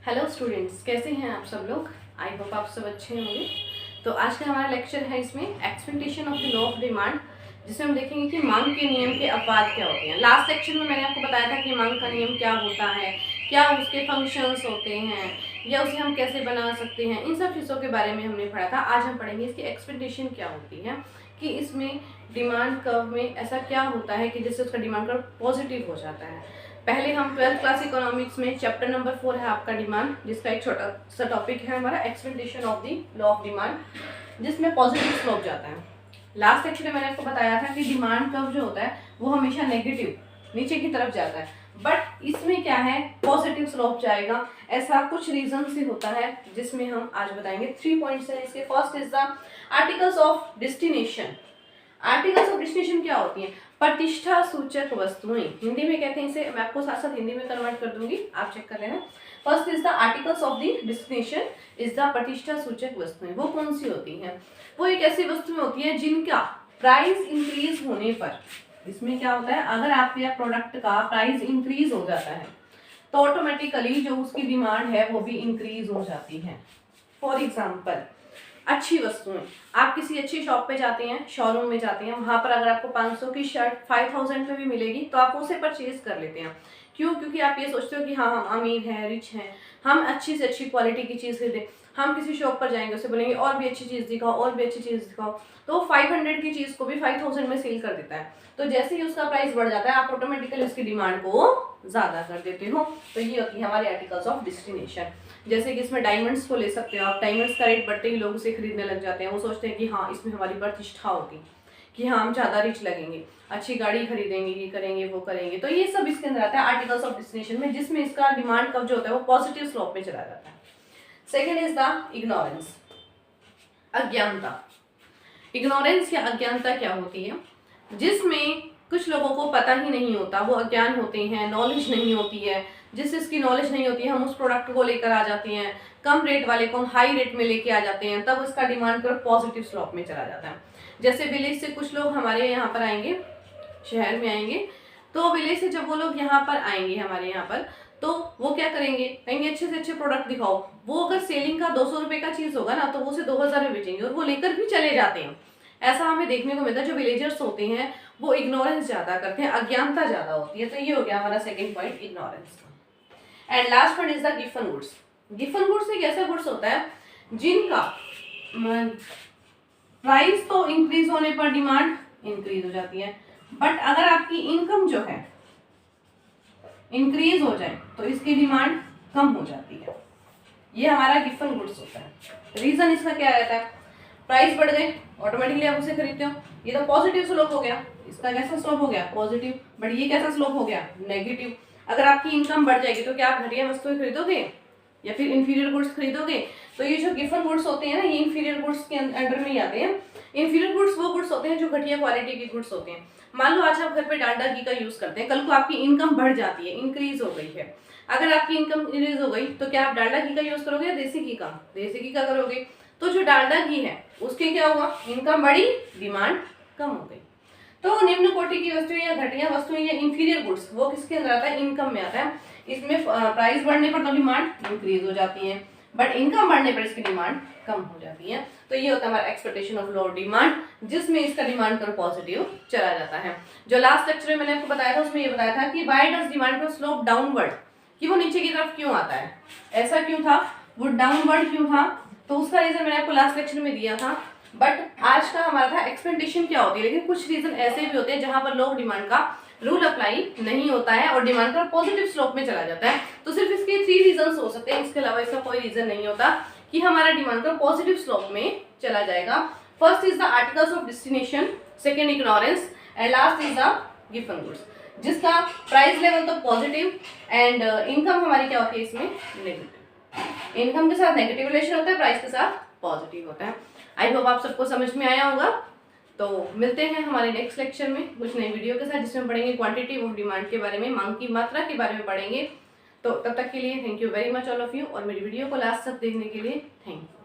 Hello students, कैसे हैं आप सब लोग। आई होप आप सब अच्छे होंगे। तो आज का हमारा लेक्चर है इसमें expectation of the law of demand, जिसमें हम देखेंगे कि मांग के नियम के अपवाद क्या होते हैं। लास्ट लेक्चर में मैंने आपको बताया था कि मांग का नियम क्या होता है, क्या उसके फंक्शंस होते हैं, या उसे हम कैसे बना सकते हैं। इन सब चीज़ों के बारे में हमने पढ़ा था। आज हम पढ़ेंगे इसकी एक्सपेक्टेशन क्या होती है, कि इसमें डिमांड कर्व में ऐसा क्या होता है कि जिससे उसका डिमांड कर्व पॉजिटिव हो जाता है। पहले हम 12th क्लास इकोनॉमिक्स में चैप्टर नंबर 4 है आपका डिमांड, जिसका एक छोटा सा टॉपिक है हमारा expectation of the law of demand, जिसमें पॉजिटिव स्लोप जाता है। लास्ट लेक्चर में मैंने आपको बताया था कि डिमांड कर्व जो होता है वो हमेशा नेगेटिव नीचे की तरफ जाता है, बट इसमें क्या है, पॉजिटिव स्लोप जाएगा। ऐसा कुछ रीजन से होता है जिसमें हम आज बताएंगे। 3 पॉइंट्स हैं इसके। First is the articles of destination. Articles of destination क्या होती है? प्रतिष्ठा सूचक वस्तुएं, हिंदी में कहते हैं इसे। मैं आपको साथ साथ हिंदी में कन्वर्ट कर दूंगी, आप चेक कर लेना। First is the articles of the destination is the प्रतिष्ठा सूचक वस्तुएं। वो कौन सी होती हैं? वो एक ऐसी वस्तुएं होती है जिनका प्राइस इंक्रीज होने पर, इसमें क्या होता है, अगर आपके प्रोडक्ट का प्राइस इंक्रीज हो जाता है तो ऑटोमेटिकली जो उसकी डिमांड है वो भी इंक्रीज हो जाती है। फॉर एग्जाम्पल, अच्छी वस्तुएं, आप किसी अच्छी शॉप पे जाते हैं, शोरूम में जाते हैं, वहां पर अगर आपको 500 की शर्ट 5000 में भी मिलेगी तो आप उसे परचेज कर लेते हैं। क्यों? क्योंकि आप ये सोचते हो कि हाँ हम अमीर हैं, रिच हैं, हम अच्छी से अच्छी क्वालिटी की चीज़ खरीदें। हम किसी शॉप पर जाएंगे, उसे बोलेंगे और भी अच्छी चीज़ दिखाओ, और भी अच्छी चीज़ दिखाओ, तो 500 की चीज़ को भी 5000 में सेल कर देता है। तो जैसे ही उसका प्राइस बढ़ जाता है आप ऑटोमेटिकली उसकी डिमांड को ज़्यादा कर देते हो। तो ये होती है हमारे आर्टिकल्स ऑफ डेस्टिनेशन। जैसे कि इसमें डायमंड्स को ले सकते हो आप। डायमंड्स का रेट बढ़ते ही लोग उसे खरीदने लग जाते हैं। वो सोचते हैं कि हाँ इसमें हमारी प्रतिष्ठा होगी, कि हाँ हम ज़्यादा रिच लगेंगे, अच्छी गाड़ी खरीदेंगे, ये करेंगे वो करेंगे। तो ये सब इसके अंदर आता है आर्टिकल्स ऑफ डेस्टिनेशन में, जिसमें इसका डिमांड कब जो होता है वो पॉजिटिव स्लोप में चला जाता है। सेकेंड इज द इग्नोरेंस, अज्ञानता। इग्नोरेंस या अज्ञानता क्या होती है? जिसमें कुछ लोगों को पता ही नहीं होता, वो अज्ञान होते हैं, नॉलेज नहीं होती है। जिससे इसकी नॉलेज नहीं होती है हम उस प्रोडक्ट को लेकर आ जाते हैं, कम रेट वाले को हम हाई रेट में लेके आ जाते हैं, तब उसका डिमांड कर्व पॉजिटिव स्लोप में चला जाता है। जैसे विलेज से कुछ लोग हमारे यहाँ पर आएंगे, शहर में आएंगे, तो विलेज से जब वो लोग यहाँ पर आएंगे हमारे यहाँ पर, तो वो क्या करेंगे, कहेंगे अच्छे से अच्छे प्रोडक्ट दिखाओ। वो अगर सेलिंग का 200 रुपये का चीज़ होगा ना, तो वो उसे 2000 में बेचेंगे और वो लेकर भी चले जाते हैं। ऐसा हमें देखने को मिलता है। जो विलेजर्स होते हैं वो इग्नोरेंस ज़्यादा करते हैं, अज्ञानता ज़्यादा होती है। तो ये हो गया हमारा सेकेंड पॉइंट, इग्नोरेंस का। And last point is the Giffen goods. Giffen goods एक ऐसा गुड्स होता है जिनका प्राइस तो इंक्रीज होने पर डिमांड इंक्रीज हो जाती है, बट अगर आपकी इनकम जो है इंक्रीज हो जाए तो इसकी डिमांड कम हो जाती है। ये हमारा गिफन गुड्स होता है। रीजन इसका क्या रहता है? प्राइस बढ़ गए, ऑटोमेटिकली आप उसे खरीदते हो। ये तो पॉजिटिव स्लोप हो गया। इसका कैसा स्लोप हो गया? पॉजिटिव। बट ये कैसा स्लोप हो गया? नेगेटिव। अगर आपकी इनकम बढ़ जाएगी तो क्या आप घटिया वस्तुएं खरीदोगे या फिर इंफीरियर गुड्स खरीदोगे? तो ये जो गिफन गुड्स होते हैं ना, ये इंफीरियर गुड्स के अंडर में ही आते हैं। इंफीरियर गुड्स वो गुड्स होते हैं जो घटिया क्वालिटी के गुड्स होते हैं। मान लो आज आप घर पे डालडा घी का यूज करते हैं, कल को आपकी इनकम बढ़ जाती है, इंक्रीज हो गई है। अगर आपकी इनकम इंक्रीज हो गई तो क्या आप डालडा घी का यूज करोगे या देसी घी का? देसी घी का करोगे। तो जो डालडा घी है उसके क्या हुआ? इनकम बढ़ी, डिमांड कम हो गई। तो निम्न कोटि की वस्तुएं या घटिया वस्तुएं या इंफीरियर गुड्स वो किसके अंदर आता है? इनकम में आता है। इसमें प्राइस बढ़ने पर तो डिमांड इंक्रीज हो जाती है, बट इनकम बढ़ने पर इसकी डिमांड कम हो जाती है। तो ये होता है हमारा एक्सपेक्टेशन ऑफ लॉ डिमांड, जिसमें इसका डिमांड कर्व पॉजिटिव चला जाता है। जो लास्ट लेक्चर में मैंने आपको बताया था उसमें ये बताया था कि why does demand curve slope downward, कि वो नीचे की तरफ क्यों आता है, ऐसा क्यों था, वो डाउनवर्ड क्यों था। तो उसका रीजन मैंने आपको लास्ट लेक्चर में दिया था, बट आज का हमारा था एक्सपेक्टेशन क्या होती है। लेकिन कुछ रीजन ऐसे भी होते हैं जहां पर लोग डिमांड का रूल अप्लाई नहीं होता है और डिमांड का पॉजिटिव स्लोप में चला जाता है। तो सिर्फ इसके 3 रीजन हो सकते हैं, इसके अलावा इसका कोई रीजन नहीं होता कि हमारा डिमांड का पॉजिटिव स्लोप में चला जाएगा। First is the articles of destination, second ignorance, and last is the Giffen goods, जिसका प्राइस लेवल तो पॉजिटिव एंड इनकम हमारी क्या होती है इसमें? नेगेटिव। इनकम के साथ नेगेटिव रिलेशन होता है, प्राइस के साथ पॉजिटिव होता है। आई होप आप सबको समझ में आया होगा। तो मिलते हैं हमारे नेक्स्ट लेक्चर में कुछ नई वीडियो के साथ, जिसमें पढ़ेंगे क्वांटिटी ऑफ डिमांड के बारे में, मांग की मात्रा के बारे में पढ़ेंगे। तो तब तक के लिए thank you very much all of you, और मेरी वीडियो को लास्ट तक देखने के लिए थैंक यू।